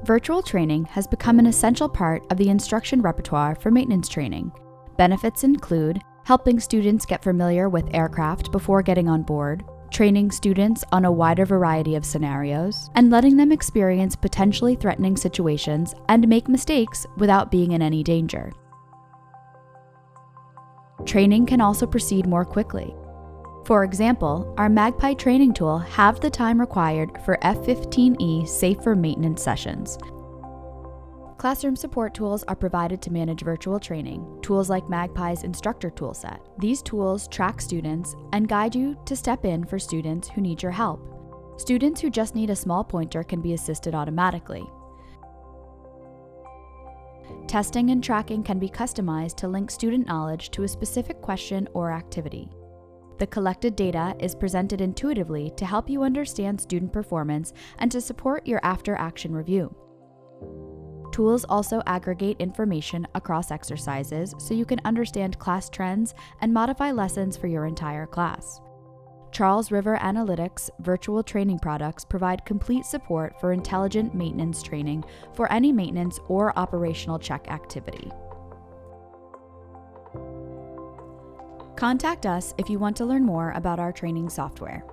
Virtual training has become an essential part of the instruction repertoire for maintenance training. Benefits include helping students get familiar with aircraft before getting on board, training students on a wider variety of scenarios, and letting them experience potentially threatening situations and make mistakes without being in any danger. Training can also proceed more quickly. For example, our MAGPIE training tool halved the time required for F-15E safe for maintenance sessions. Classroom support tools are provided to manage virtual training, tools like MAGPIE's instructor toolset. These tools track students and guide you to step in for students who need your help. Students who just need a small pointer can be assisted automatically. Testing and tracking can be customized to link student knowledge to a specific question or activity. The collected data is presented intuitively to help you understand student performance and to support your after-action review. Tools also aggregate information across exercises so you can understand class trends and modify lessons for your entire class. Charles River Analytics virtual training products provide complete support for intelligent maintenance training for any maintenance or operational check activity. Contact us if you want to learn more about our training software.